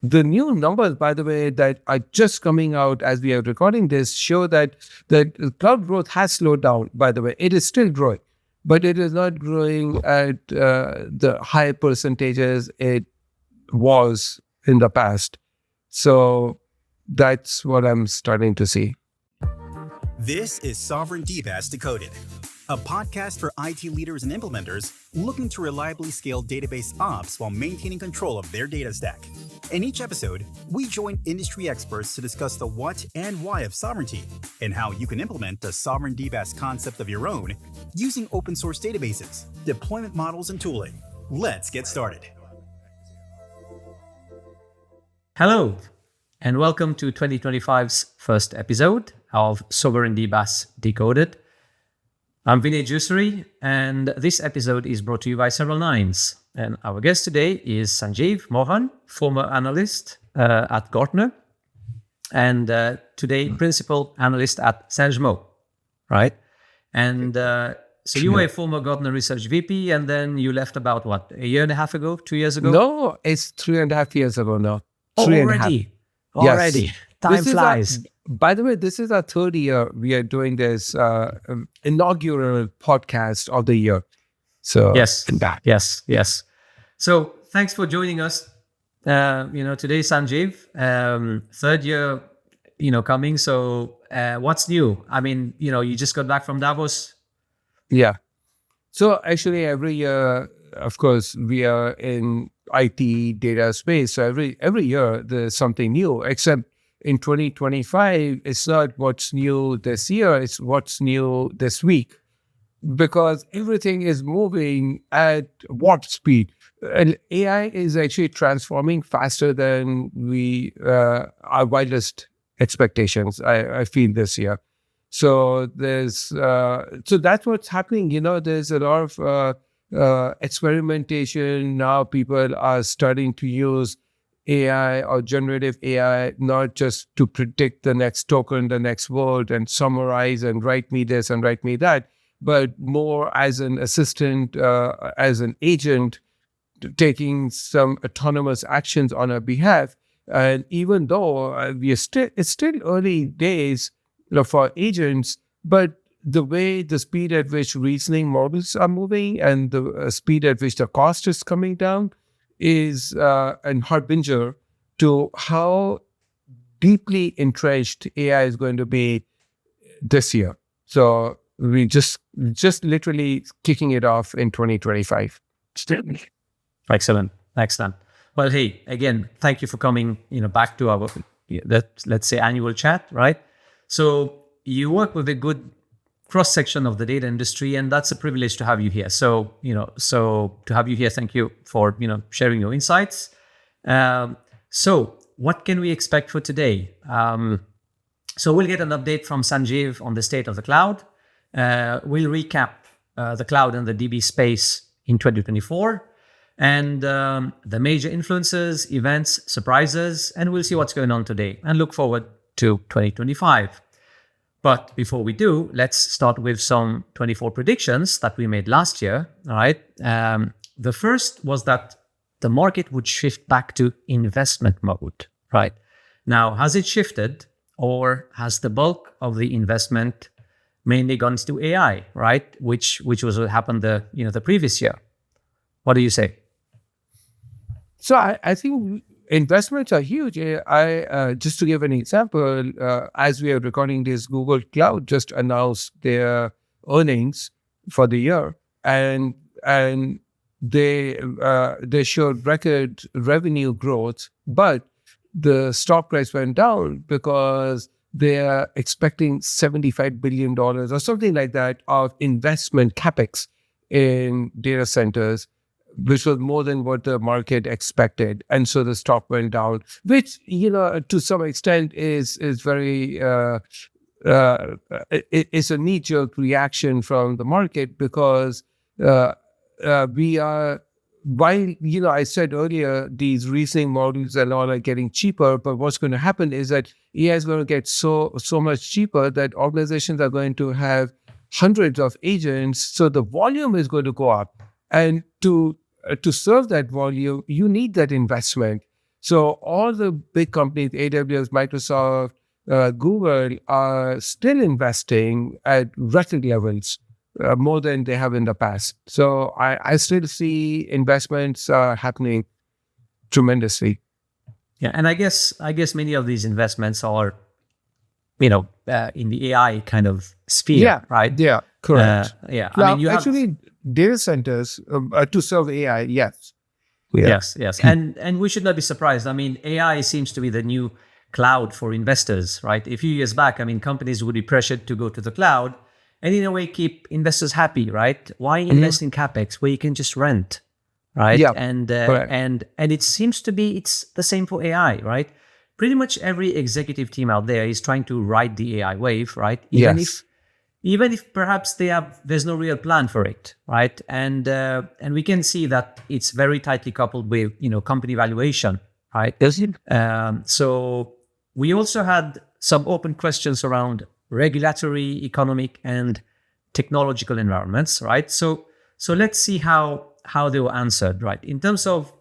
The new numbers, by the way, that are just coming out as we are recording this show that the cloud growth has slowed down, by the way. It is still growing, but it is not growing at the high percentages it was in the past. So that's what I'm starting to see. This is Sovereign DBaaS Decoded, a podcast for IT leaders and implementers looking to reliably scale database ops while maintaining control of their data stack. In each episode, we join industry experts to discuss the what and why of sovereignty and how you can implement a sovereign DBaaS concept of your own using open source databases, deployment models, and tooling. Let's get started. Hello, and welcome to 2025's first episode of Sovereign DBaaS Decoded. I'm Vinay Joosery, and this episode is brought to you by several nines. And our guest today is Sanjeev Mohan, former analyst at Gartner, and today principal analyst at SanjMo, right? And so you were a former Gartner research VP, and then you left about, what, a year and a half ago, 2 years ago? No, it's 3.5 years ago now. Oh, already? Already. Yes. Time flies. By the way, this is our third year we are doing this inaugural podcast of the year. So yes. So thanks for joining us. Today, Sanjeev, third year, coming. So what's new? I mean, you just got back from Davos. Yeah. So actually, every year, of course, we are in IT data space. So every year there's something new, except in 2025, it's not what's new this year, it's what's new this week, because everything is moving at warp speed. And AI is actually transforming faster than our wildest expectations, I feel, this year. So so that's what's happening. There's a lot of experimentation. Now people are starting to use AI or generative AI, not just to predict the next token, the next word, and summarize and write me this and write me that, but more as an assistant, as an agent, taking some autonomous actions on our behalf. And even though it's still early days for agents, but the speed at which reasoning models are moving and the speed at which the cost is coming down is an harbinger to how deeply entrenched AI is going to be this year. So we just literally kicking it off in 2025. Excellent. Well, hey, again, thank you for coming, back to our, let's say, annual chat, right? So you work with a good cross-section of the data industry, and that's a privilege to have you here. So, to have you here, thank you for, sharing your insights. So what can we expect for today? So we'll get an update from Sanjeev on the state of the cloud. We'll recap the cloud and the DB space in 2024, and the major influences, events, surprises, and we'll see what's going on today and look forward to 2025. But before we do, let's start with some 24 predictions that we made last year. All right. The first was that the market would shift back to investment mode. Right. Now, has it shifted, or has the bulk of the investment mainly gone to AI? Right, which was what happened the previous year. What do you say? So I think investments are huge. I just to give an example, as we are recording this, Google Cloud just announced their earnings for the year, and they showed record revenue growth, but the stock price went down because they are expecting $75 billion or something like that of investment capex in data centers, which was more than what the market expected. And so the stock went down, which, to some extent is very, it's a knee-jerk reaction from the market because we are, while, I said earlier, these reasoning models and all are getting cheaper, but what's going to happen is that AI is going to get so much cheaper that organizations are going to have hundreds of agents. So the volume is going to go up. And to serve that volume, you need that investment. So all the big companies, AWS, Microsoft, Google, are still investing at record levels, more than they have in the past. So I still see investments happening tremendously. Yeah, and I guess many of these investments are, in the AI kind of sphere, right? Yeah, correct. Yeah, Now, I mean, you have actually, data centers to serve AI, yes. Yeah. yes, and we should not be surprised. I mean, AI seems to be the new cloud for investors, right? A few years back, I mean, companies would be pressured to go to the cloud, and in a way, keep investors happy, right? Why invest in capex where you can just rent, right? Yeah, And correct. and it seems to be it's the same for AI, right? Pretty much every executive team out there is trying to ride the AI wave, right? Yes. Even if perhaps there's no real plan for it, right? And we can see that it's very tightly coupled with company valuation, right? Is it? So we also had some open questions around regulatory, economic, and technological environments, right? So let's see how they were answered, right? In terms of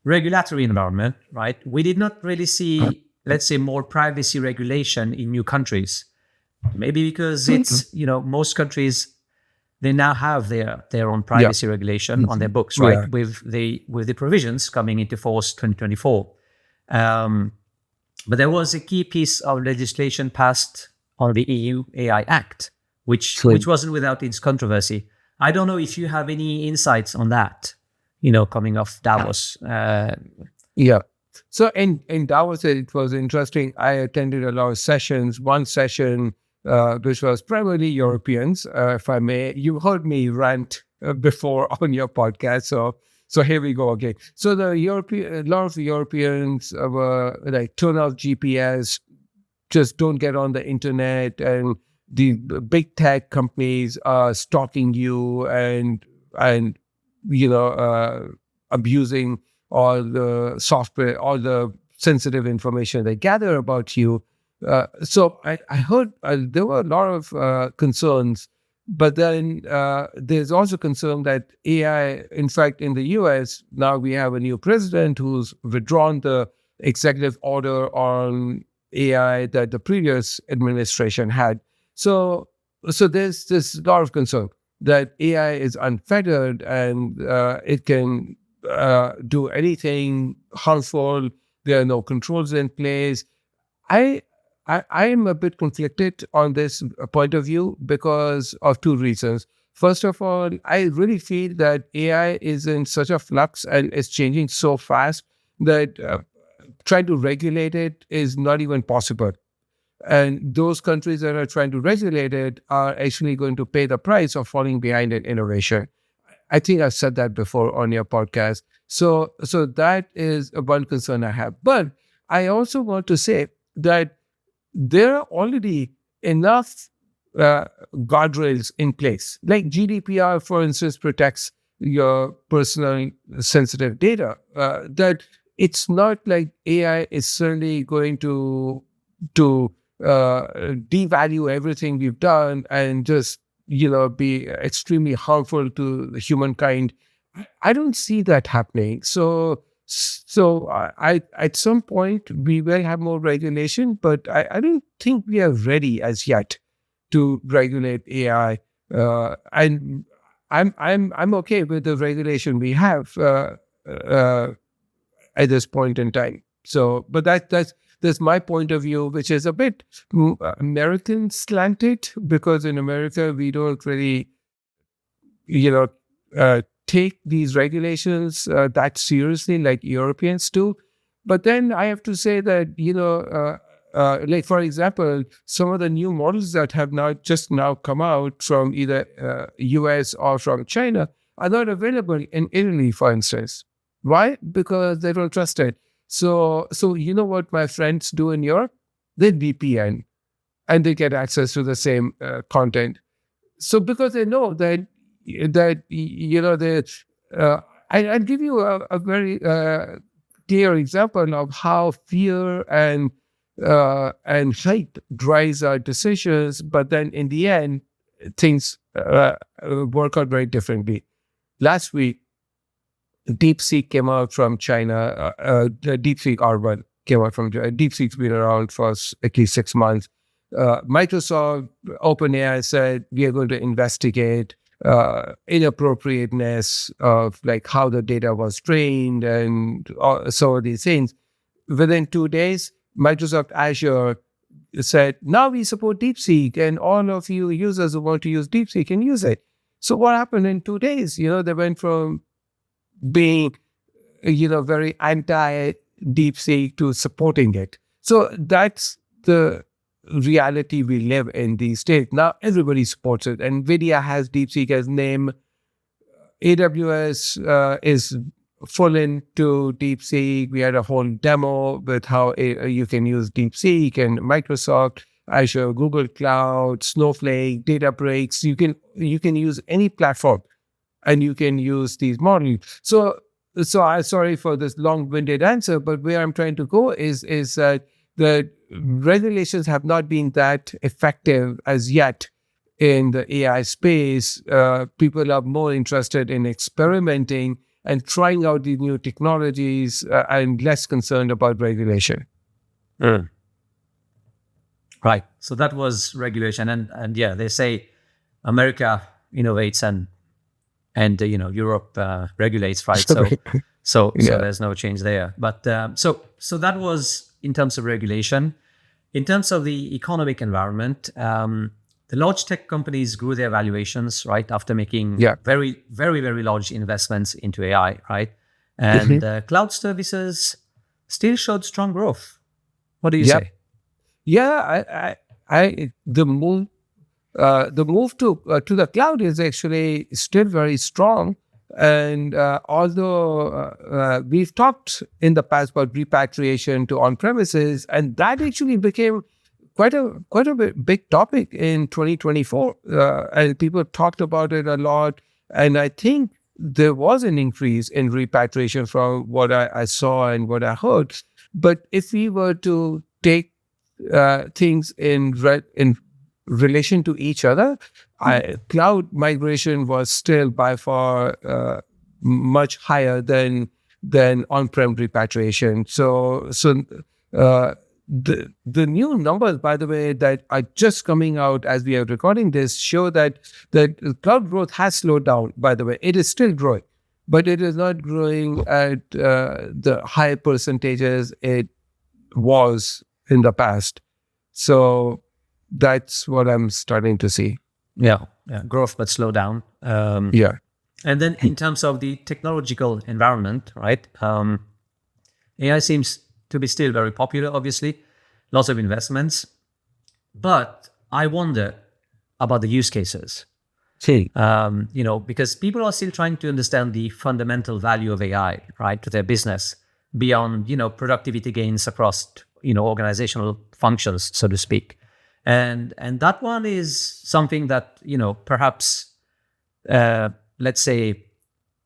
regulatory environment, right? We did not really see, let's say, more privacy regulation in new countries. Maybe because it's, most countries, they now have their own privacy regulation on their books, right? Yeah. With the provisions coming into force 2024. But there was a key piece of legislation passed on the EU AI Act, which wasn't without its controversy. I don't know if you have any insights on that, coming off Davos. Yeah. So in Davos, it was interesting. I attended a lot of sessions. One session, which was primarily Europeans, if I may. You heard me rant before on your podcast, so here we go again. So a lot of the Europeans were like, turn off GPS, just don't get on the internet, and the big tech companies are stalking you and abusing all the software, all the sensitive information they gather about you. So I heard there were a lot of concerns, but then there's also concern that AI, in fact, in the US, now we have a new president who's withdrawn the executive order on AI that the previous administration had. So there's this lot of concern that AI is unfettered and it can do anything harmful. There are no controls in place. I am a bit conflicted on this point of view because of two reasons. First of all, I really feel that AI is in such a flux and is changing so fast that trying to regulate it is not even possible. And those countries that are trying to regulate it are actually going to pay the price of falling behind in innovation. I think I've said that before on your podcast. So that is one concern I have. But I also want to say that there are already enough guardrails in place. Like GDPR, for instance, protects your personal sensitive data. That it's not like AI is certainly going to devalue everything we've done and just be extremely harmful to humankind. I don't see that happening. So I at some point we will have more regulation, but I don't think we are ready as yet to regulate AI. And I'm okay with the regulation we have at this point in time. So, but that's my point of view, which is a bit American slanted, because in America we don't really, take these regulations that seriously like Europeans do. But then I have to say that, like for example, some of the new models that have just now come out from either US or from China are not available in Italy, for instance. Why? Because they don't trust it. So you know what my friends do in Europe? They VPN and they get access to the same content. So because they know that I'll give you a very clear example of how fear and hype drives our decisions, but then in the end, things work out very differently. Last week, DeepSeek came out from China. The DeepSeek R1 came out from China. DeepSeek's been around for at least 6 months. Microsoft, OpenAI said, we are going to investigate inappropriateness of like how the data was trained and some of these things. Within 2 days, Microsoft Azure said, now we support DeepSeek and all of you users who want to use DeepSeek can use it. So what happened in 2 days? They went from being, very anti-DeepSeek to supporting it. So that's the reality we live in these days. Now everybody supports it. NVIDIA has DeepSeek as name. AWS is full into DeepSeek. We had a whole demo with how you can use DeepSeek, and Microsoft, Azure, Google Cloud, Snowflake, Databricks. You can use any platform and you can use these models. So I'm sorry for this long-winded answer, but where I'm trying to go is that the regulations have not been that effective as yet in the AI space. People are more interested in experimenting and trying out these new technologies and less concerned about regulation. Right. So that was regulation. And yeah, they say America innovates and Europe regulates, right? So there's no change there. But so that was in terms of regulation. In terms of the economic environment, the large tech companies grew their valuations, right, after making very, very, very large investments into AI, right? And cloud services still showed strong growth. What do you say? Yeah, the move to the cloud is actually still very strong. And although we've talked in the past about repatriation to on-premises, and that actually became quite a big topic in 2024, and people talked about it a lot. And I think there was an increase in repatriation from what I saw and what I heard. But if we were to take things in relation to each other, cloud migration was still by far much higher than on-prem repatriation. So the new numbers, by the way, that are just coming out as we are recording this, show that cloud growth has slowed down. By the way, it is still growing, but it is not growing at the high percentages it was in the past. So that's what I'm starting to see. Yeah, growth but slow down. And then in terms of the technological environment, right? AI seems to be still very popular, obviously, lots of investments. But I wonder about the use cases. Because people are still trying to understand the fundamental value of AI, right, to their business beyond, productivity gains across, organizational functions, so to speak. And that one is something that, perhaps, let's say,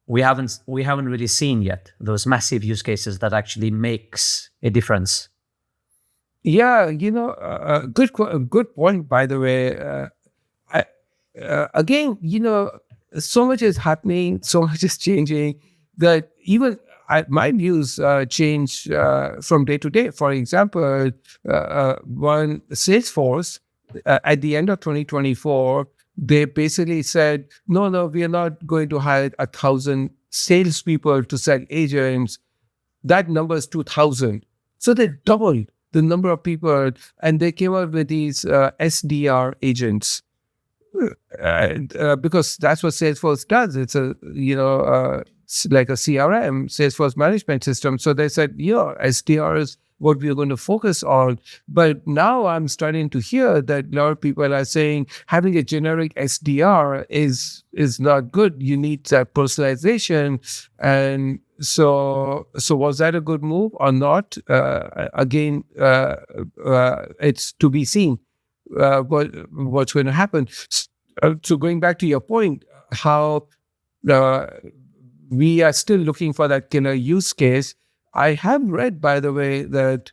we haven't really seen yet, those massive use cases that actually makes a difference. Yeah, good point, by the way. Again, so much is happening, so much is changing that even my views change from day to day. For example, one Salesforce at the end of 2024, they basically said, no, we are not going to hire 1,000 salespeople to sell agents. That number is 2,000. So they doubled the number of people, and they came out with these SDR agents. Because that's what Salesforce does. It's like a CRM, Salesforce management system. So they said, SDR is what we're going to focus on. But now I'm starting to hear that a lot of people are saying having a generic SDR is not good. You need that personalization. And so was that a good move or not? Again, it's to be seen what's going to happen. So going back to your point, how we are still looking for that killer use case. I have read, by the way, that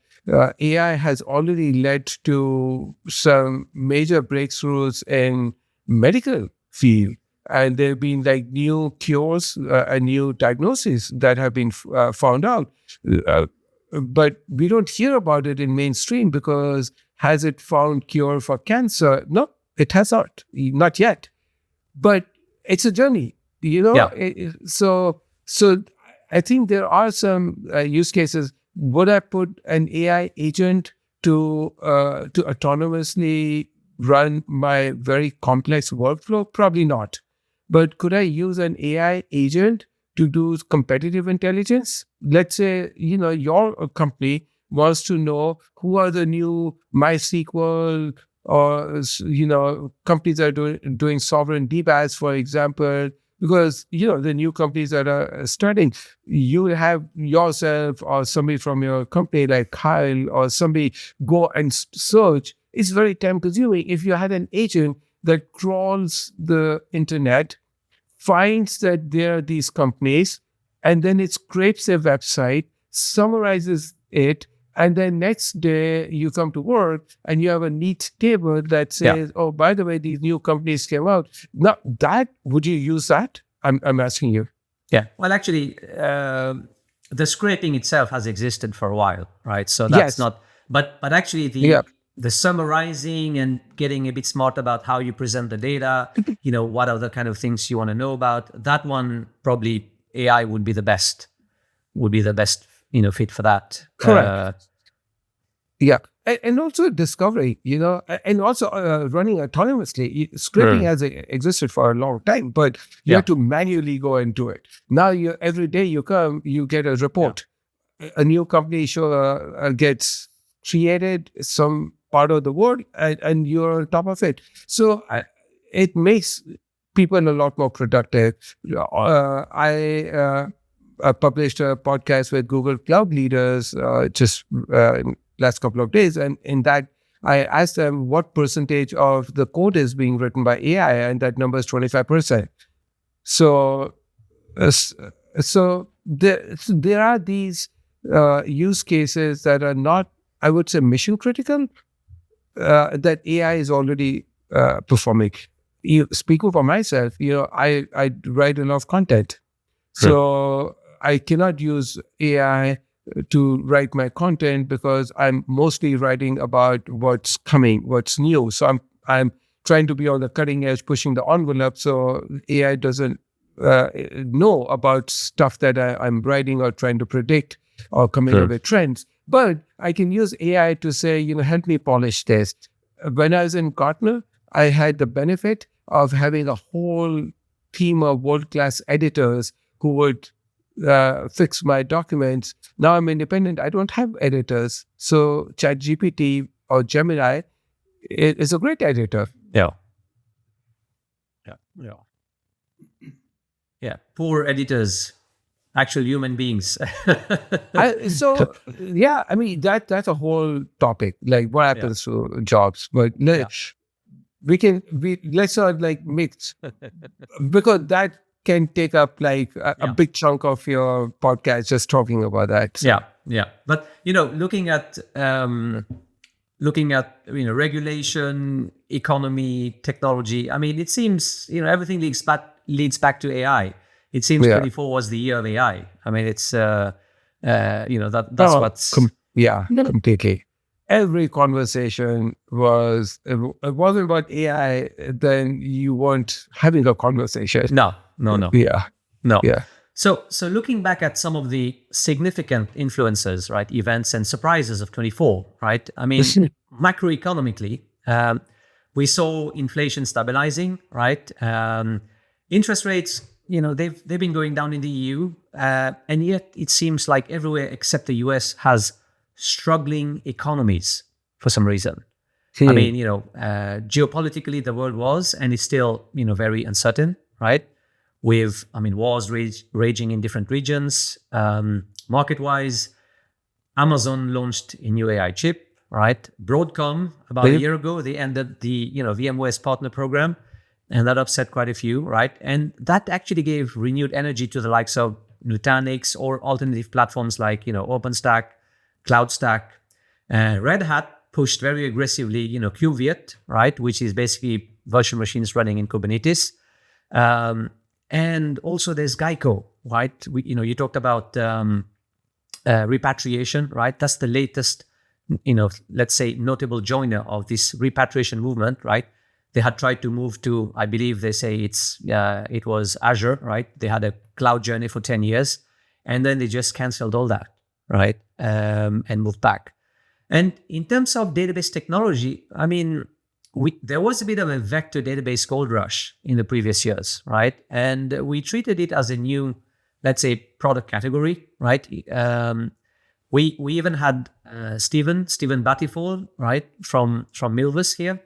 AI has already led to some major breakthroughs in medical field. and there have been like new cures and new diagnoses that have been found out. But we don't hear about it in mainstream because has it found cure for cancer? No, it has not yet. But it's a journey, Yeah. So I think there are some use cases. Would I put an AI agent to autonomously run my very complex workflow? Probably not. But could I use an AI agent to do competitive intelligence? Let's say, your company wants to know who are the new MySQL or, companies that are doing sovereign DBaaS, for example, because, the new companies that are starting, you have yourself or somebody from your company like Kyle or somebody go and search. It's very time consuming. If you had an agent that crawls the internet, finds that there are these companies, and then it scrapes their website, summarizes it, and then next day you come to work and you have a neat table that says, "Oh, by the way, these new companies came out." Now, would you use that? I'm asking you. Yeah. Well, actually, the scraping itself has existed for a while, right? So that's Yes. not. But actually, the summarizing and getting a bit smart about how you present the data, what are the kind of things you want to know about, that one probably AI would be the best fit for that. Correct. Yeah. And also discovery, and also running autonomously. Scraping has existed for a long time, but you have to manually go and do it. Now, every day you come, you get a report. Yeah. A new company gets created some part of the world, and you're on top of it. So it makes people a lot more productive. I published a podcast with Google Cloud leaders just last couple of days, and in that I asked them what percentage of the code is being written by AI, and that number is 25%. So there are these use cases that are not, I would say, mission critical, that AI is already performing. Speaking for myself, I write enough content. So I cannot use AI to write my content because I'm mostly writing about what's coming, what's new. So I'm trying to be on the cutting edge, pushing the envelope, so AI doesn't know about stuff that I'm writing or trying to predict or coming up with trends. But I can use AI to say, help me polish this. When I was in Gartner, I had the benefit of having a whole team of world-class editors who would fix my documents. Now I'm independent. I don't have editors. So ChatGPT or Gemini is a great editor. Yeah. Poor editors, actual human beings. That's a whole topic. Like what happens to jobs, but let's not like mix because that can take up like a big chunk of your podcast just talking about that. Yeah. But looking at regulation, economy, technology. I mean, it seems everything leads back to AI. It seems 24 was the year of AI. I mean, it's that's completely. Every conversation was, it wasn't about AI, then you weren't having a conversation. No. Yeah. No. Yeah. So looking back at some of the significant influences, right, events and surprises of 24, right? I mean, macroeconomically, we saw inflation stabilizing, right? Interest rates, they've been going down in the EU, and yet it seems like everywhere except the US has struggling economies for some reason. I mean, geopolitically, the world was and is still, very uncertain, right? With, wars raging in different regions. Market-wise, Amazon launched a new AI chip, right? Broadcom, about a year ago, they ended the, VMware's partner program, and that upset quite a few, right? And that actually gave renewed energy to the likes of Nutanix or alternative platforms like, OpenStack, CloudStack. Red Hat pushed very aggressively, KubeViet, right? Which is basically virtual machines running in Kubernetes. And also there's Geico, right? You talked about repatriation, right? That's the latest, let's say, notable joiner of this repatriation movement, right? They had tried to move to, I believe they say it was Azure, right? They had a cloud journey for 10 years, and then they just canceled all that, right? And moved back. And in terms of database technology, I mean, there was a bit of a vector database gold rush in the previous years, right? And we treated it as a new, let's say, product category, right? We even had Stephen Battifall, right, from Milvus here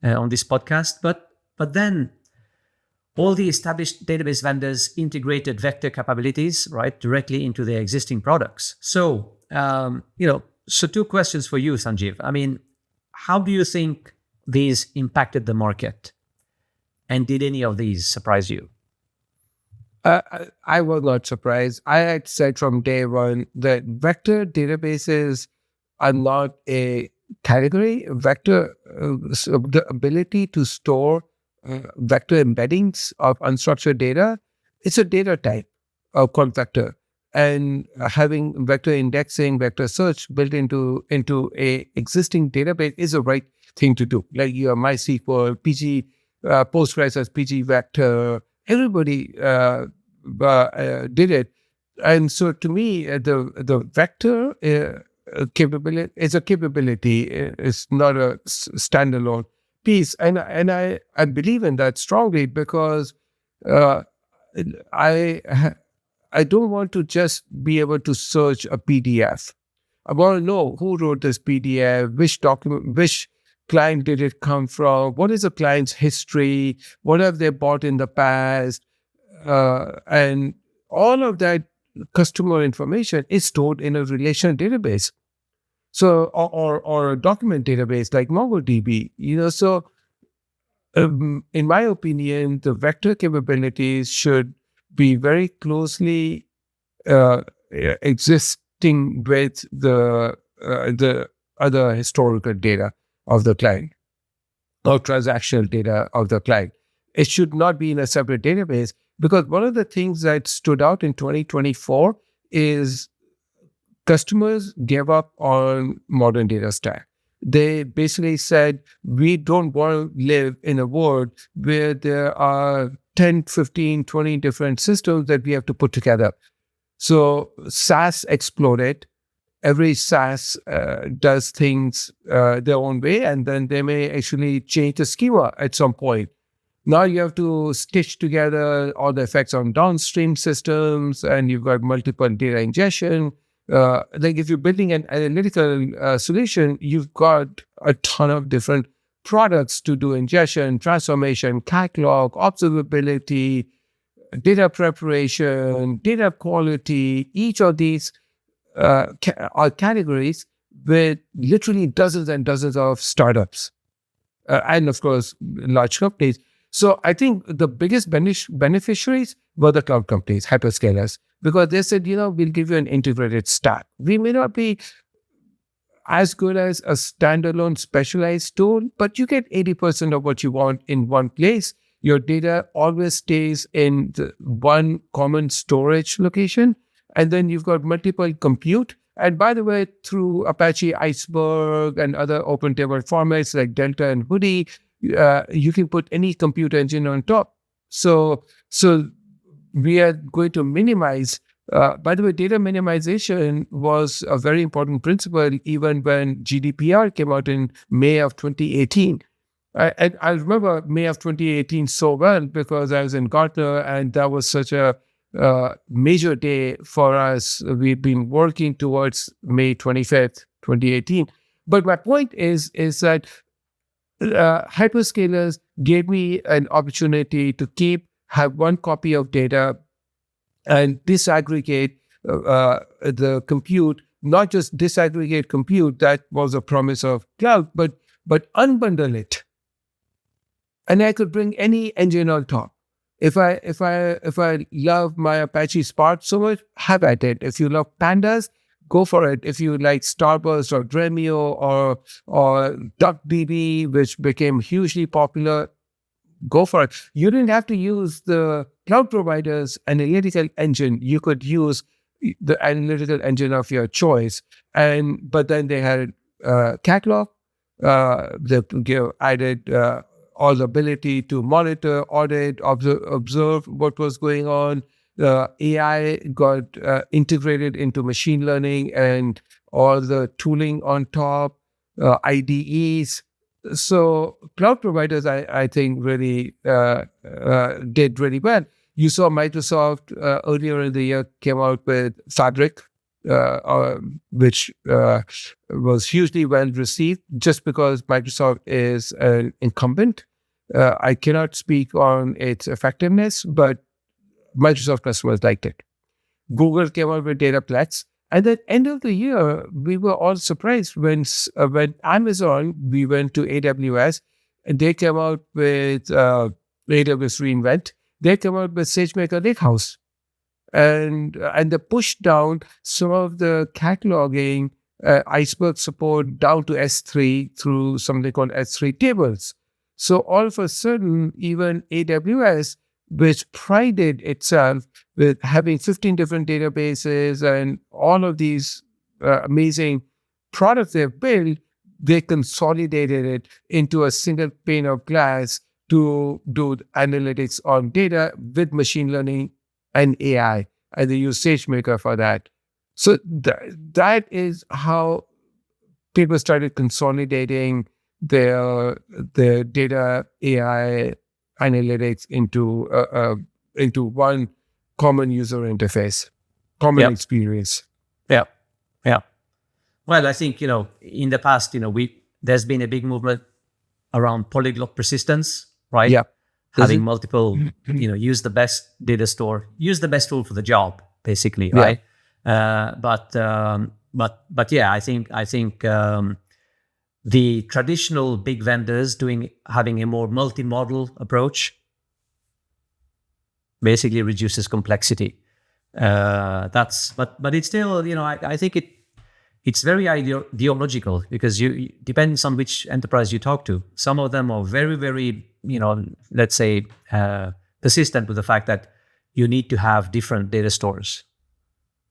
on this podcast. But then all the established database vendors integrated vector capabilities, right, directly into their existing products. So, so two questions for you, Sanjeev. I mean, how do you think these impacted the market? And did any of these surprise you? I was not surprised. I had said from day one that vector databases are not a category. Vector, the ability to store vector embeddings of unstructured data, it's a data type called vector. And having vector indexing, vector search built into a existing database is the right thing to do. Like your MySQL, PG, Postgres as PG vector, everybody did it. And so to me, the vector capability is a capability. It's not a standalone piece. And I believe in that strongly because I don't want to just be able to search a PDF. I want to know who wrote this PDF, which document, which client did it come from, what is the client's history, what have they bought in the past, and all of that customer information is stored in a relational database. So, or a document database like MongoDB, so in my opinion, the vector capabilities should be very closely existing with the other historical data of the client or transactional data of the client. It should not be in a separate database because one of the things that stood out in 2024 is customers gave up on modern data stack. They basically said, we don't want to live in a world where there are 10, 15, 20 different systems that we have to put together. So SaaS exploded. Every SaaS does things their own way, and then they may actually change the schema at some point. Now you have to stitch together all the effects on downstream systems, and you've got multiple data ingestion. Like if you're building an analytical solution, you've got a ton of different products to do ingestion, transformation, catalog, observability, data preparation, data quality. Each of these are categories with literally dozens and dozens of startups and, of course, large companies. So I think the biggest beneficiaries were the cloud companies, hyperscalers, because they said, we'll give you an integrated stack. We may not be as good as a standalone specialized tool, but you get 80% of what you want in one place. Your data always stays in the one common storage location, and then you've got multiple compute. And by the way, through Apache Iceberg and other open table formats like Delta and Hoodie, you can put any compute engine on top. So we are going to minimize. By the way, data minimization was a very important principle even when GDPR came out in May of 2018. I remember May of 2018 so well because I was in Gartner and that was such a major day for us. We've been working towards May 25th, 2018. But my point is that hyperscalers gave me an opportunity to have one copy of data and disaggregate the compute, not just disaggregate compute, that was a promise of cloud, but unbundle it. And I could bring any engine on top. If I love my Apache Spark so much, have at it. If you love pandas, go for it. If you like Starburst or Dremio or DuckDB, which became hugely popular, go for it. You didn't have to use the cloud provider's analytical engine. You could use the analytical engine of your choice. But then they had catalog. They added all the ability to monitor, audit, observe what was going on. AI got integrated into machine learning and all the tooling on top, IDEs. So cloud providers, I think, really did really well. You saw Microsoft earlier in the year came out with Fabric, which was hugely well received just because Microsoft is an incumbent. I cannot speak on its effectiveness, but Microsoft customers liked it. Google came out with Dataplex. And at the end of the year, we were all surprised when Amazon, we went to AWS, and they came out with AWS reInvent. They came out with SageMaker Lakehouse. And they pushed down some of the cataloging Iceberg support down to S3 through something called S3 tables. So all of a sudden, even AWS, which prided itself with having 15 different databases and all of these amazing products they've built, they consolidated it into a single pane of glass to do analytics on data with machine learning and AI. And they use SageMaker for that. So that is how people started consolidating their data AI analytics into one common user interface, common experience. Yeah. Well, I think, in the past, there's been a big movement around polyglot persistence, right? Yeah. Having multiple, use the best data store, use the best tool for the job, basically, right? But yeah, I think the traditional big vendors having a more multi-model approach basically reduces complexity. But it's still, I think it's very ideological because you depends on which enterprise you talk to. Some of them are very, very, let's say, persistent with the fact that you need to have different data stores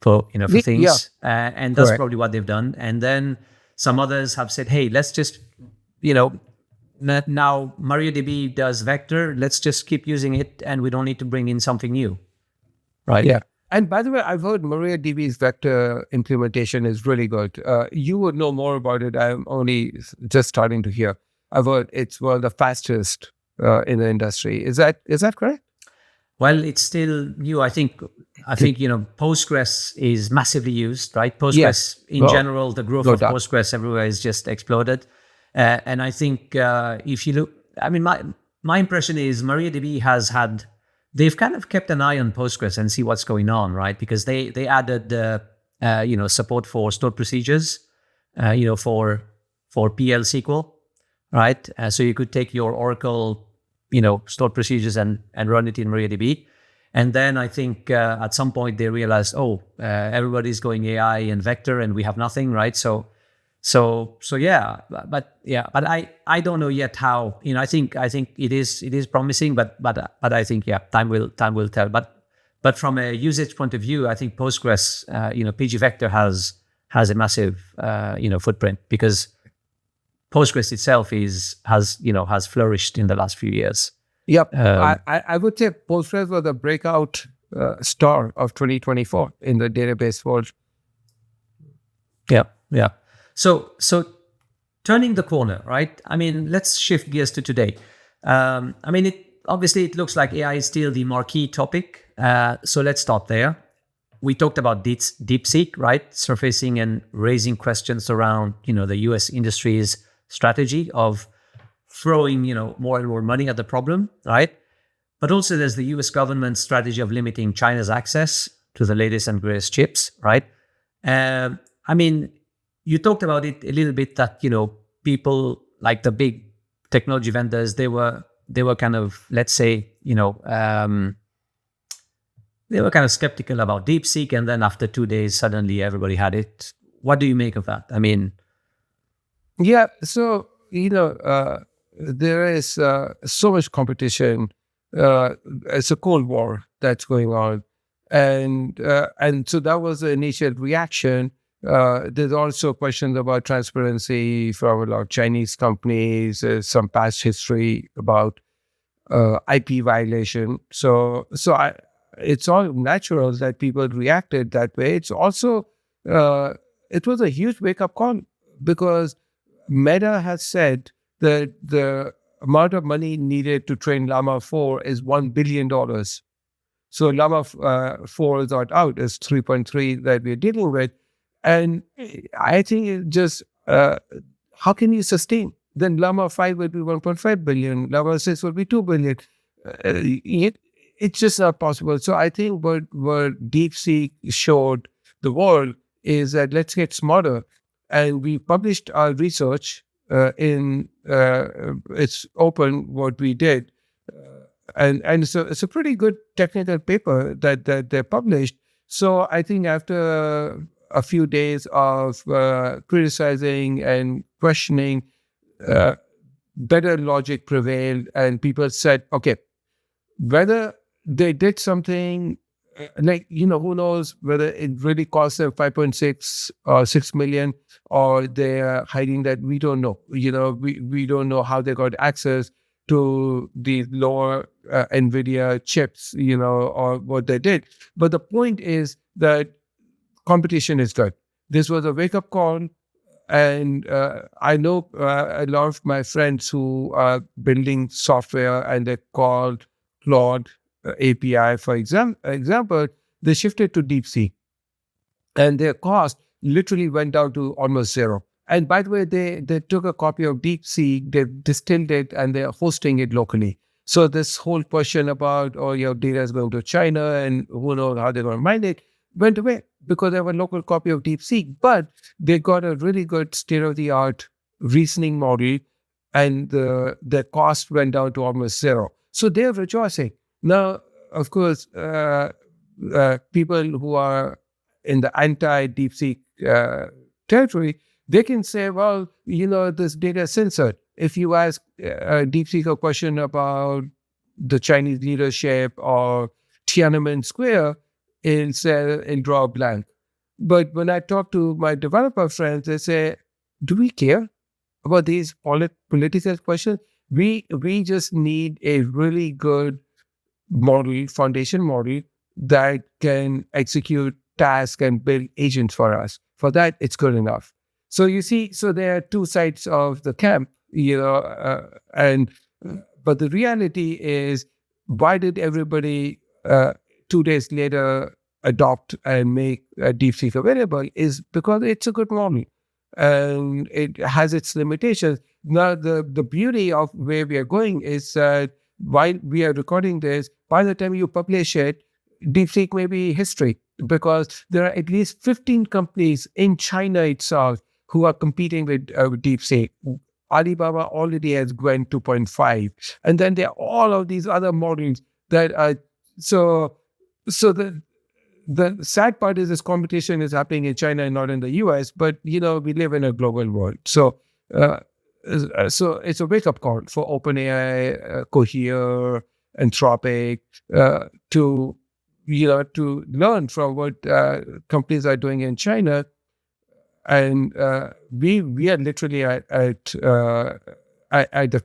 for things, and that's probably what they've done. And then some others have said, hey, let's just, now MariaDB does vector. Let's just keep using it, and we don't need to bring in something new, right? Yeah. And by the way, I've heard MariaDB's vector implementation is really good. You would know more about it. I'm only just starting to hear. I've heard it's one of the fastest in the industry. Is that correct? Well, it's still new. I think Postgres is massively used, right? Postgres in general, the growth of Postgres everywhere is just exploded. And I think if you look, my impression is MariaDB they've kind of kept an eye on Postgres and see what's going on, right? Because they added support for stored procedures, for PL SQL, right? So you could take your Oracle stored procedures and run it in MariaDB. And then I think at some point they realized, everybody's going AI and vector and we have nothing, right? So yeah, but I don't know yet how, I think it is promising, but I think, time will tell. But from a usage point of view, I think Postgres, PG Vector has a massive, footprint because Postgres itself has flourished in the last few years. Yep. I would say Postgres was a breakout star of 2024 in the database world. Yeah. So turning the corner, right? Let's shift gears to today. It looks like AI is still the marquee topic. So let's start there. We talked about DeepSeek, right? Surfacing and raising questions around, the US industry's strategy of throwing, more and more money at the problem, right? But also there's the US government strategy of limiting China's access to the latest and greatest chips, right? You talked about it a little bit that, people like the big technology vendors, they were kind of, let's say, they were kind of skeptical about DeepSeek, and then after 2 days, suddenly everybody had it. What do you make of that? Yeah, so, there is so much competition. It's a Cold War that's going on, and so that was the initial reaction. There's also questions about transparency from a lot of Chinese companies. There's some past history about IP violation. It's all natural that people reacted that way. It's also it was a huge wake up call because Meta has said that the amount of money needed to train Llama 4 is $1 billion. So Llama 4 is not out, it's 3.3 that we're dealing with. And I think it just, how can you sustain? Then Llama 5 will be 1.5 billion, Llama 6 will be 2 billion. It's just not possible. So I think what DeepSeek showed the world is that let's get smarter. And we published our research it's open what we did. And so it's a pretty good technical paper that they published. So I think after a few days of criticizing and questioning, better logic prevailed, and people said, okay, whether they did something who knows whether it really cost them 5.6 or 6 million, or they're hiding that, we don't know. We don't know how they got access to the lower NVIDIA chips, or what they did. But the point is that competition is good. This was a wake-up call. And I know a lot of my friends who are building software, and they're called Claude API, for example, they shifted to DeepSeek, and their cost literally went down to almost zero. And by the way, they took a copy of DeepSeek, they distilled it, and they're hosting it locally. So this whole question about, your data is going to China and who knows how they're going to mine it, went away because they have a local copy of DeepSeek. But they got a really good state-of-the-art reasoning model, and the cost went down to almost zero. So they're rejoicing. Now, of course, people who are in the anti-DeepSeek territory, they can say, well, this data is censored. If you ask DeepSeek a question about the Chinese leadership or Tiananmen Square, it'll draw a blank. But when I talk to my developer friends, they say, do we care about these political questions? We just need a really good foundation model that can execute tasks and build agents for us. For that, it's good enough. So you see, there are two sides of the camp, but the reality is, why did everybody 2 days later adopt and make DeepSeek available? Is because it's a good model and it has its limitations. Now, the beauty of where we are going is that while we are recording this, by the time you publish it, DeepSeek may be history, because there are at least 15 companies in China itself who are competing with DeepSeek. Alibaba already has Gwen 2.5. And then there are all of these other models that are... So the sad part is this competition is happening in China and not in the US, but, we live in a global world. So it's a wake-up call for OpenAI, Cohere, Anthropic, to learn from what companies are doing in China. And we are literally at the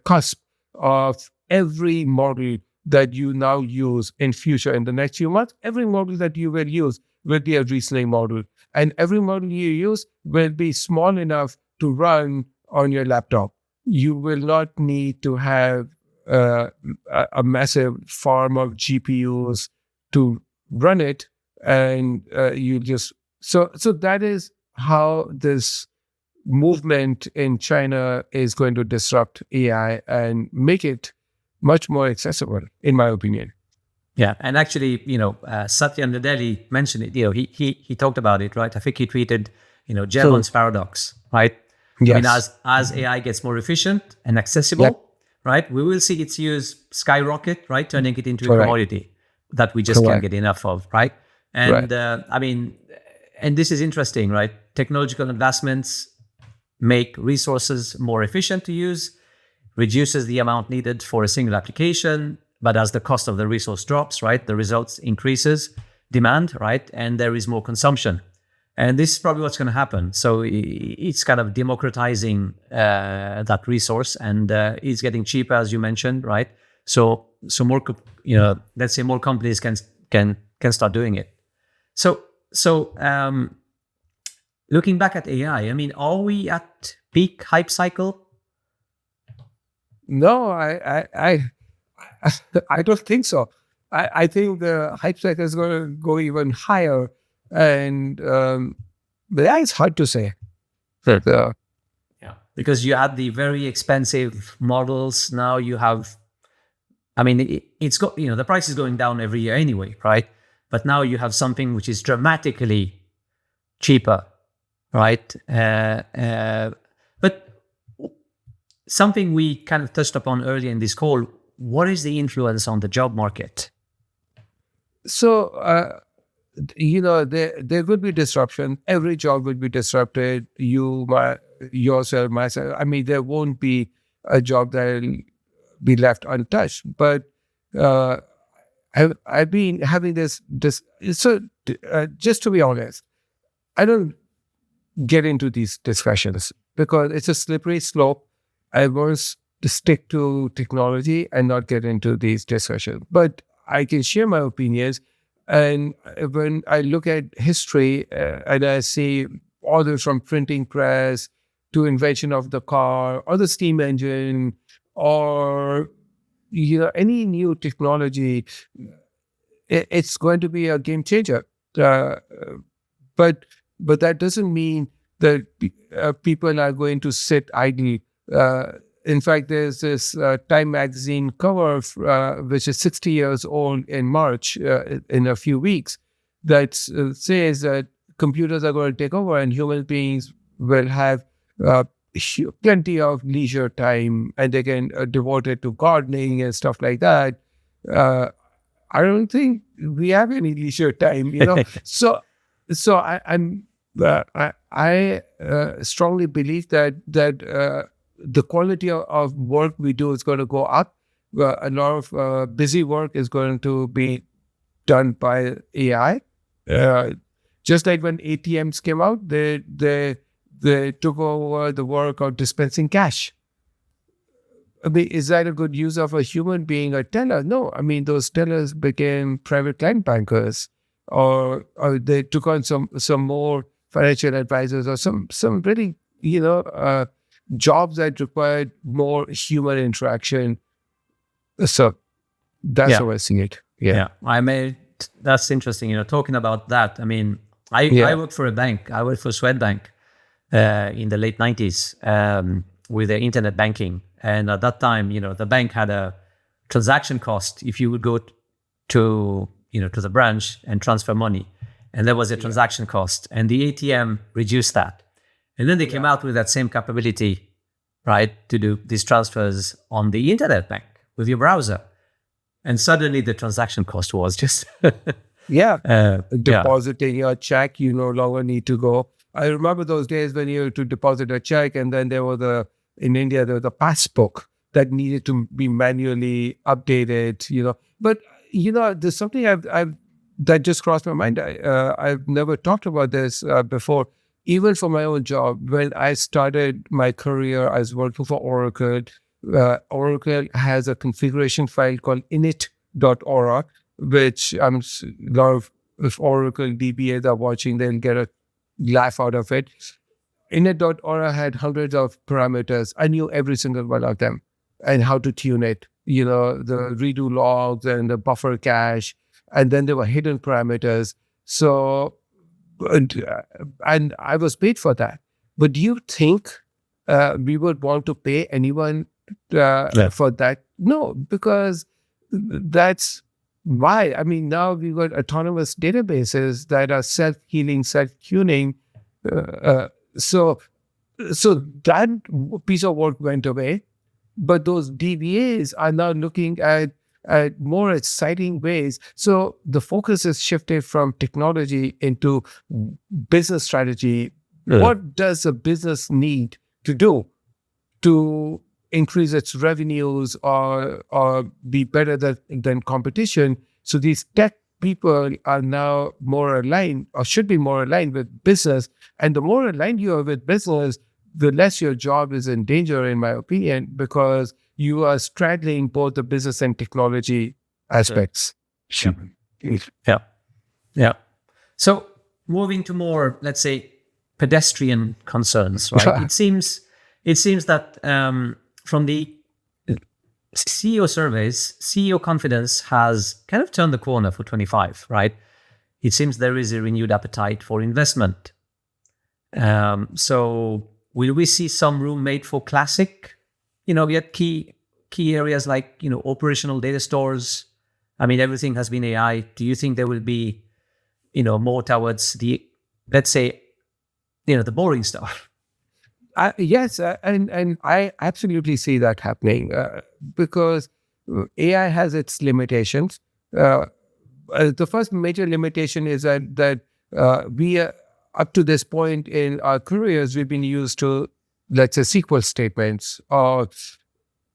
cusp of every model that you now use in future. In the next few months, every model that you will use will be a reasoning model. And every model you use will be small enough to run on your laptop. You will not need to have a massive farm of GPUs to run it. And you just... So that is how this movement in China is going to disrupt AI and make it much more accessible, in my opinion. Yeah, and actually, Satya Nadella mentioned it. He talked about it, right? I think he tweeted, Jevons paradox, right? Yes. I mean, as AI gets more efficient and accessible, Yep. right, we will see its use skyrocket, right, turning it into a commodity that we just can't get enough of, right? And and this is interesting, right? Technological advancements make resources more efficient to use. reduces the amount needed for a single application, but as the cost of the resource drops, right, the results increases demand, right, and there is more consumption. And this is probably what's going to happen. So it's kind of democratizing that resource, and it's getting cheaper, as you mentioned, right? So more, let's say more companies can start doing it. So looking back at AI, I mean, are we at peak hype cycle? No, I don't think so. I think the hype cycle is going to go even higher, and but yeah, it's hard to say. But, yeah, because you had the very expensive models. Now you have, I mean, it's got, the price is going down every year anyway, right? But now you have something which is dramatically cheaper, right? But something we kind of touched upon earlier in this call, what is the influence on the job market? So, there will be disruption. Every job will be disrupted. Yourself, myself. I mean, there won't be a job that will be left untouched. But I've been having this. So, just to be honest, I don't get into these discussions because it's a slippery slope. I want to stick to technology and not get into these discussions. But I can share my opinions. And when I look at history and I see all the from printing press to invention of the car or the steam engine or any new technology, it's going to be a game changer. But that doesn't mean that people are going to sit idly. In fact, there's this Time magazine cover, which is 60 years old in March, in a few weeks, that says that computers are going to take over and human beings will have plenty of leisure time and they can devote it to gardening and stuff like that. I don't think we have any leisure time, So I strongly believe that the quality of work we do is going to go up. A lot of busy work is going to be done by AI. Just like when ATMs came out, they took over the work of dispensing cash. I mean, is that a good use of a human being a teller? No. I mean, those tellers became private client bankers, or they took on some more financial advisors, or some really jobs that required more human interaction. So that's how I see it. Yeah. That's interesting. Talking about that. I mean, I worked for a bank. I worked for Swedbank in the late 90s with the internet banking. And at that time, the bank had a transaction cost if you would go to the branch and transfer money. And there was a transaction cost. And the ATM reduced that. And then they came out with that same capability, right, to do these transfers on the internet bank with your browser. And suddenly the transaction cost was just... Depositing your check, you no longer need to go. I remember those days when you had to deposit a check, and then in India, there was a passbook that needed to be manually updated, But, there's something that just crossed my mind. I've never talked about this before. Even for my own job, when I started my career, I was working for Oracle. Oracle has a configuration file called init.aura, which a lot of if Oracle DBAs are watching, they'll get a laugh out of it. Init.aura had hundreds of parameters. I knew every single one of them and how to tune it. The redo logs and the buffer cache, and then there were hidden parameters. So. And I was paid for that. But do you think we would want to pay anyone for that? No, because that's why. I mean, now we've got autonomous databases that are self-healing, self-tuning. So that piece of work went away. But those DBAs are now looking at more exciting ways. So the focus is shifted from technology into business strategy. What does a business need to do to increase its revenues or be better than competition. So these tech people are now more aligned, or should be more aligned with business. And the more aligned you are with business, the less your job is in danger, in my opinion, because you are straddling both the business and technology aspects. Yeah. Yeah. Yeah. So moving to more, let's say, pedestrian concerns, right? It seems that from the CEO surveys, CEO confidence has kind of turned the corner for 25, right? It seems there is a renewed appetite for investment. So will we see some room made for classic, yet key areas like, operational data stores? I mean, everything has been AI. Do you think there will be, more towards the, let's say, the boring stuff? Yes, and I absolutely see that happening because AI has its limitations. The first major limitation is that we up to this point in our careers, we've been used to, let's say, SQL statements or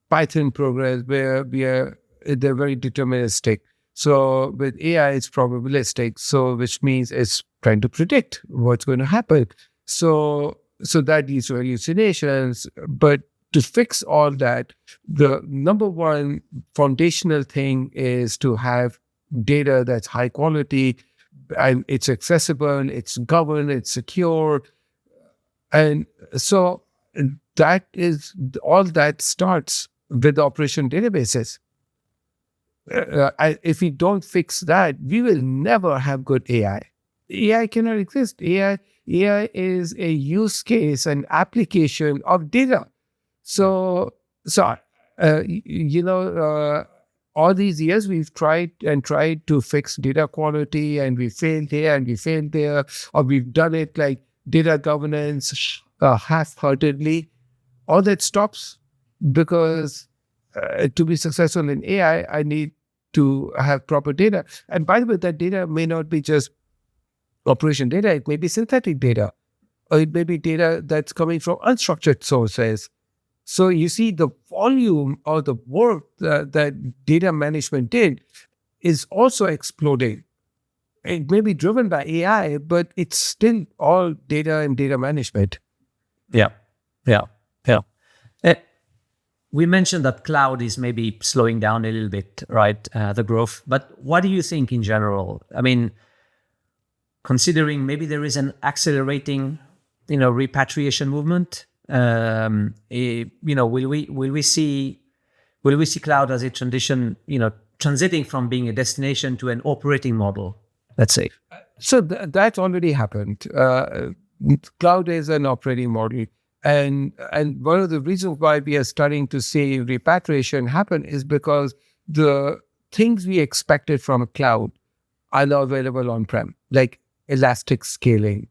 Python programs where they're very deterministic. So with AI, it's probabilistic. So which means it's trying to predict what's going to happen. So that leads to hallucinations. But to fix all that, the number one foundational thing is to have data that's high quality, and it's accessible, it's governed, it's secure. And so all that starts with operation databases. If we don't fix that, we will never have good AI. AI cannot exist. AI is a use case, an application of data. So all these years we've tried to fix data quality, and we failed here and we failed there, or we've done it like data governance half-heartedly. All that stops because to be successful in AI, I need to have proper data. And by the way, that data may not be just operation data, it may be synthetic data, or it may be data that's coming from unstructured sources. So you see the volume or the work that data management did is also exploding. It may be driven by AI, but it's still all data and data management. Yeah. We mentioned that cloud is maybe slowing down a little bit, right? The growth. But what do you think in general? I mean, considering maybe there is an accelerating, repatriation movement, will we see cloud as a transition, transiting from being a destination to an operating model, let's say? So that's already happened. Cloud is an operating model. And one of the reasons why we are starting to see repatriation happen is because the things we expected from a cloud are now available on-prem, like elastic scaling,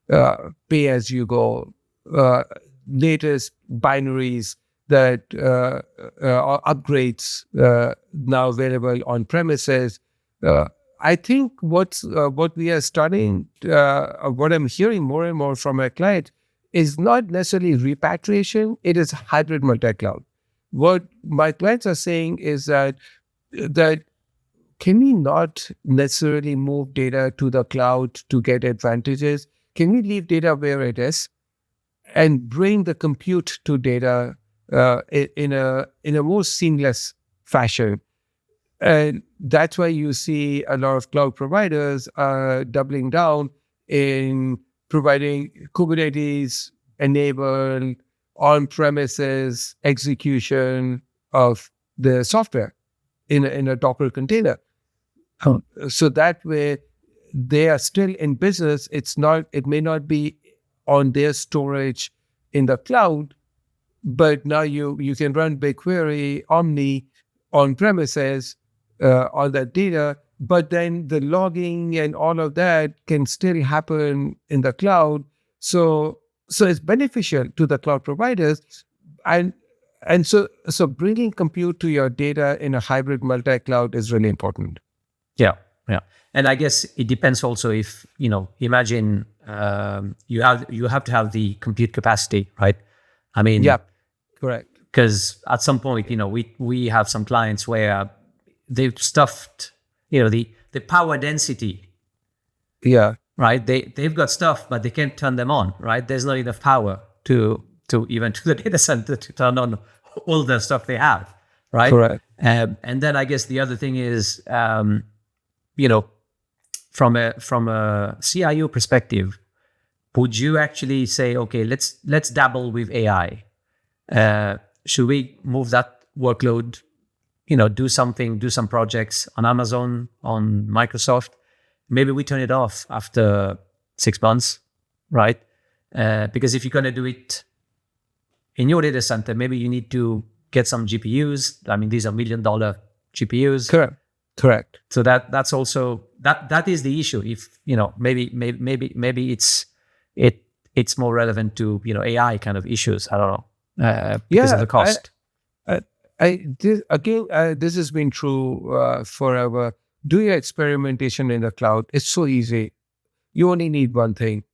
pay as you go, latest binaries that are upgrades now available on premises. I think what we are starting, what I'm hearing more and more from our clients is not necessarily repatriation, it is hybrid multi-cloud. What my clients are saying is that can we not necessarily move data to the cloud to get advantages? Can we leave data where it is and bring the compute to data in a more seamless fashion? And that's why you see a lot of cloud providers doubling down in providing Kubernetes-enabled on-premises execution of the software in a Docker container. So that way, they are still in business. It may not be on their storage in the cloud, but now you can run BigQuery, Omni on premises on that data, but then the logging and all of that can still happen in the cloud. So it's beneficial to the cloud providers, and so bringing compute to your data in a hybrid multi-cloud is really important. Yeah. And I guess it depends also if, imagine you have to have the compute capacity, right? I mean, yeah, correct. Because at some point, we have some clients where they've stuffed, the power density, Yeah, right? They've got stuff, but they can't turn them on, right? There's not enough power to even to the data center to turn on all the stuff they have, right? correct. And then I guess the other thing is, from a CIO perspective, would you actually say, okay, let's dabble with AI? Should we move that workload? Do some projects on Amazon, on Microsoft. Maybe we turn it off after 6 months, right? Because if you're going to do it in your data center, maybe you need to get some GPUs. I mean, these are $1 million GPUs. Correct. So that's also that is the issue. If maybe it's more relevant to AI kind of issues. I don't know because of the cost. This has been true forever. Do your experimentation in the cloud. It's so easy. You only need one thing,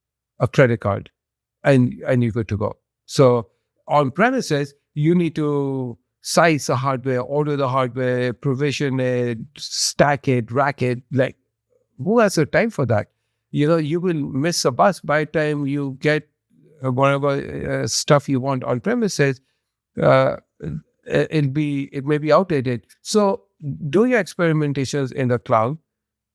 a credit card, and you're good to go. So on premises, you need to size the hardware, order the hardware, provision it, stack it, rack it. Like, who has the time for that? You will miss a bus by the time you get whatever stuff you want on premises. It may be outdated. So do your experimentations in the cloud,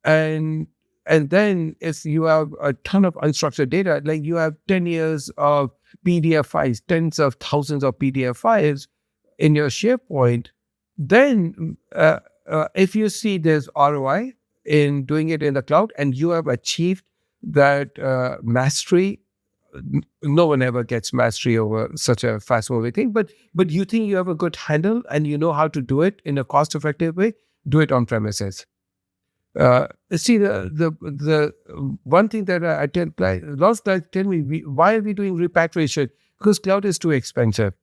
and then if you have a ton of unstructured data, like you have 10 years of PDF files, tens of thousands of PDF files in your SharePoint, then if you see there's ROI in doing it in the cloud and you have achieved that mastery. No one ever gets mastery over such a fast-moving thing, but you think you have a good handle and you know how to do it in a cost-effective way, do it on premises. See, the one thing that I tell lots of guys tell me, why are we doing repatriation? Because cloud is too expensive.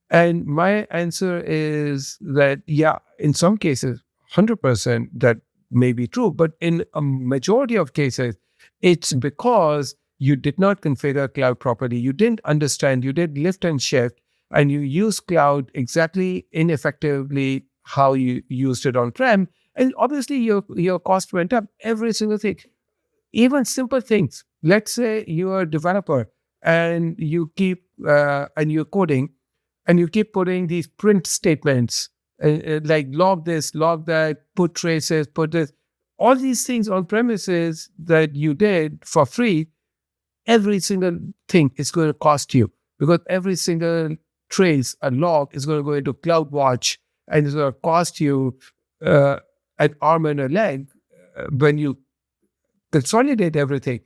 And my answer is that, yeah, in some cases, 100% that may be true, but in a majority of cases, it's because you did not configure cloud properly. You didn't understand. You did lift and shift, and you used cloud exactly ineffectively how you used it on-prem. And obviously, your cost went up. Every single thing, even simple things. Let's say you're a developer and you keep and you're coding, and you keep putting these print statements like log this, log that, put traces, put this, all these things on premises that you did for free. Every single thing is going to cost you, because every single trace and log is going to go into CloudWatch, and it's going to cost you an arm and a leg when you consolidate everything.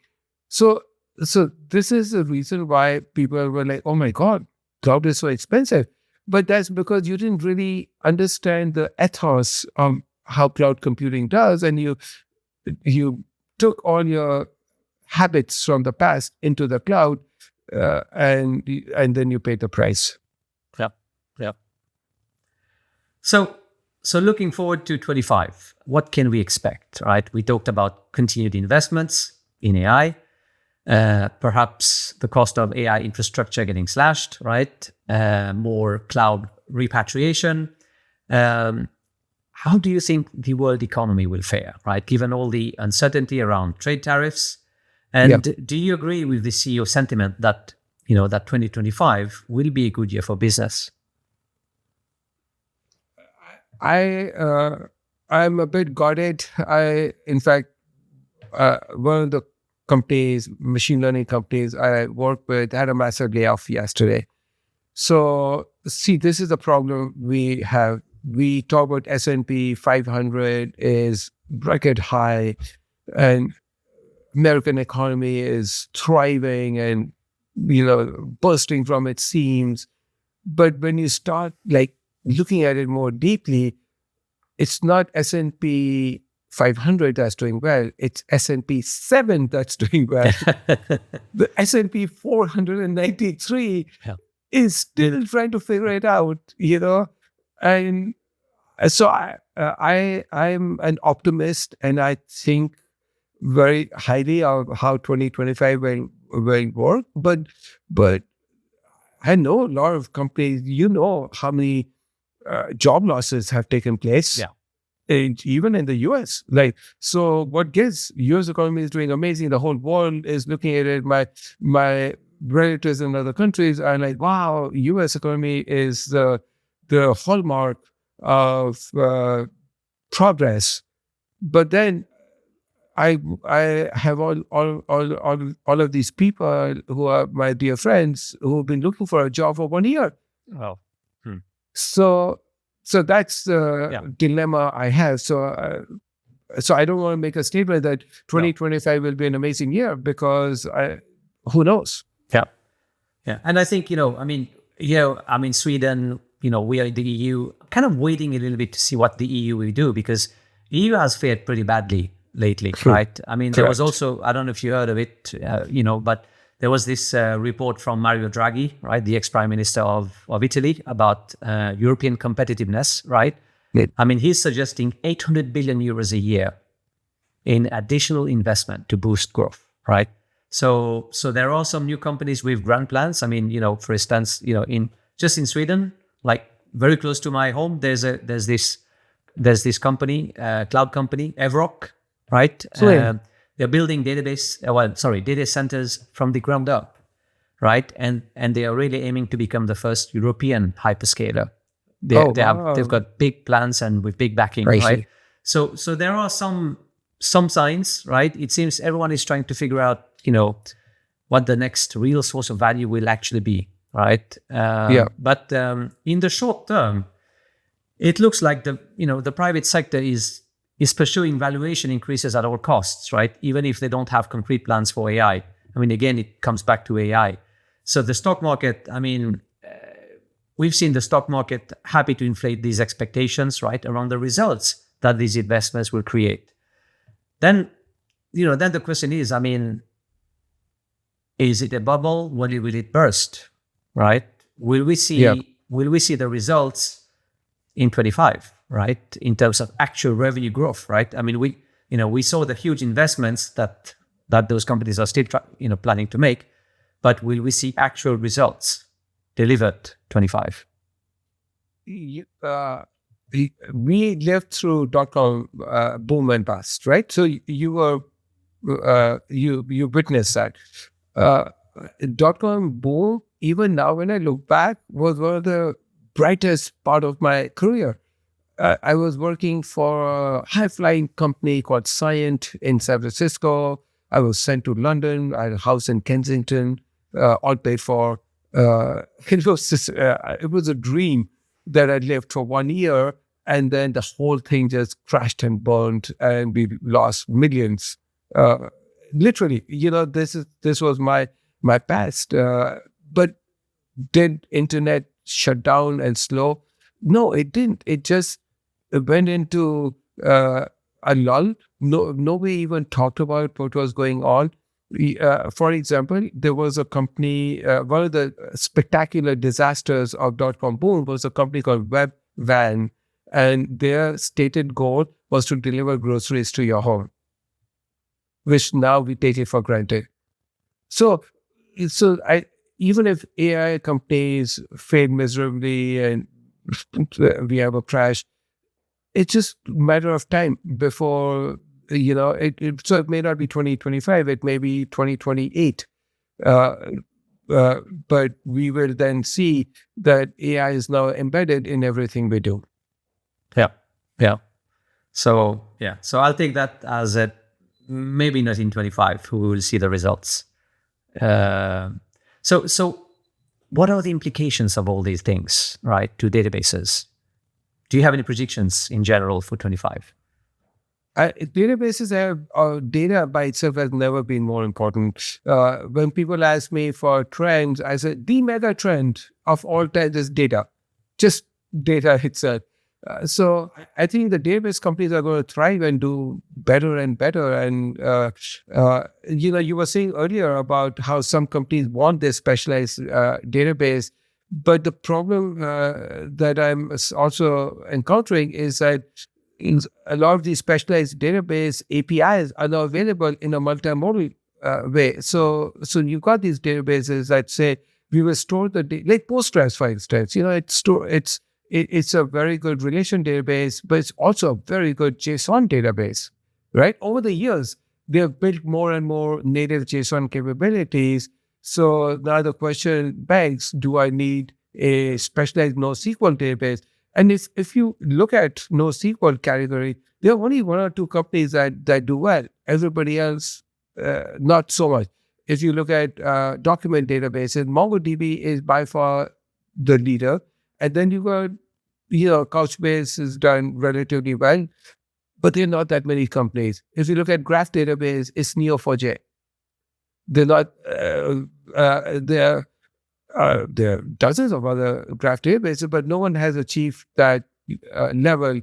So this is the reason why people were like, oh my God, cloud is so expensive. But that's because you didn't really understand the ethos of how cloud computing does, and you took all your habits from the past into the cloud, and then you pay the price. Yep. So looking forward to 25, what can we expect, right? We talked about continued investments in AI, perhaps the cost of AI infrastructure getting slashed, right? More cloud repatriation. How do you think the world economy will fare, right? Given all the uncertainty around trade tariffs. And do you agree with the CEO sentiment that, that 2025 will be a good year for business? I'm a bit guarded. In fact, one of the companies, machine learning companies I work with, had a massive layoff yesterday. So, see, this is the problem we have. We talk about S&P 500 is record high, and American economy is thriving and, bursting from its seams. But when you start looking at it more deeply, it's not S&P 500 that's doing well. It's S&P 7 that's doing well. The S&P 493 is still trying to figure it out, And so I'm an optimist, and I think very highly of how 2025 will work. But I know a lot of companies, how many job losses have taken place. Yeah. Even in the US. So what gives? US economy is doing amazing. The whole world is looking at it. My relatives in other countries are like, wow, US economy is the hallmark of progress. But then I have all of these people who are my dear friends who have been looking for a job for 1 year. Well, So that's the dilemma I have. So I don't want to make a statement that 2025 will be an amazing year, because who knows? Yeah. And I think, Sweden, we are in the EU, kind of waiting a little bit to see what the EU will do, because EU has fared pretty badly lately, right? I mean, there was also, I don't know if you heard of it, but there was this report from Mario Draghi, right, the ex-prime minister of Italy, about European competitiveness, right? Yeah. I mean, he's suggesting 800 billion euros a year in additional investment to boost growth, right? So there are some new companies with grand plans. I mean, for instance, in Sweden, like very close to my home, there's this company, cloud company, Evrock, right? They're building data centers from the ground up, right? And they are really aiming to become the first European hyperscaler. They've got big plans and with big backing, right? So there are some signs, right? It seems everyone is trying to figure out, what the next real source of value will actually be, right? But in the short term, it looks like the private sector is pursuing valuation increases at all costs, right? Even if they don't have concrete plans for AI. I mean, again, it comes back to AI. So the stock market, I mean, we've seen the stock market happy to inflate these expectations, right, around the results that these investments will create. Then the question is, I mean, is it a bubble? When will it burst, right? Will we see the results in 25? Right, in terms of actual revenue growth, right? I mean, we saw the huge investments that those companies are still planning to make, but will we see actual results delivered 25? We lived through .com boom and bust, right? So you witnessed that. .com boom, even now when I look back, was one of the brightest part of my career. I was working for a high-flying company called Scient in San Francisco. I was sent to London. I had a house in Kensington, all paid for. It was a dream that I lived for 1 year, and then the whole thing just crashed and burned, and we lost millions. Literally, this was my past. But did internet shut down and slow? No, it didn't. It just went into a lull. Nobody even talked about what was going on. For example, there was a company, one of the spectacular disasters of .com boom was a company called Webvan, and their stated goal was to deliver groceries to your home, which now we take it for granted. So even if AI companies fail miserably and we have a crash, it's just a matter of time before, so it may not be 2025, it may be 2028. But we will then see that AI is now embedded in everything we do. Yeah. So I'll take that as maybe not in 25, we will see the results. So what are the implications of all these things, right, to databases? Do you have any predictions in general for 25? Databases data by itself has never been more important. When people ask me for trends, I said the mega trend of all time is data, just data itself. So I think the database companies are going to thrive and do better and better. And you were saying earlier about how some companies want this specialized database. But the problem that I'm also encountering is that a lot of these specialized database APIs are now available in a multimodal way. So you've got these databases that say we will store the data, like Postgres, for instance. It's a very good relation database, but it's also a very good JSON database, right? Over the years, they have built more and more native JSON capabilities. So now the question begs, do I need a specialized NoSQL database? And if you look at NoSQL category, there are only one or two companies that do well. Everybody else, not so much. If you look at document databases, MongoDB is by far the leader. And then you got, Couchbase is done relatively well, but there are not that many companies. If you look at graph database, it's Neo4j. They're not, there are dozens of other graph databases, but no one has achieved that level.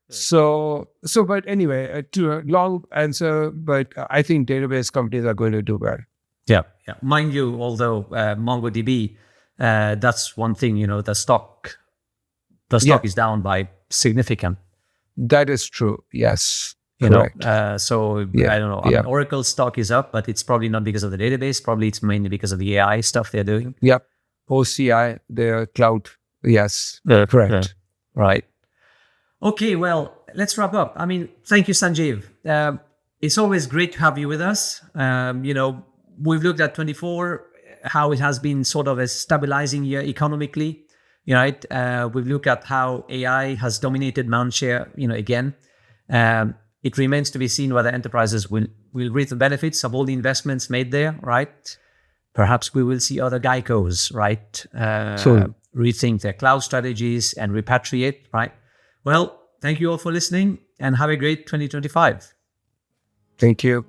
So, but anyway, to a long answer, but I think database companies are going to do well. Yeah. Mind you, although MongoDB, that's one thing, the stock is down by significant. That is true. Yes. Correct. I don't know. I mean, Oracle stock is up, but it's probably not because of the database. Probably it's mainly because of the AI stuff they're doing. Yep. OCI, their cloud. Yes. Correct. Right. Okay, well, let's wrap up. I mean, thank you, Sanjeev. It's always great to have you with us. We've looked at 24, how it has been sort of a stabilizing year economically, right? We've looked at how AI has dominated market share, again. It remains to be seen whether enterprises will reap the benefits of all the investments made there, right? Perhaps we will see other Geicos, right? Rethink their cloud strategies and repatriate, right? Well, thank you all for listening and have a great 2025. Thank you.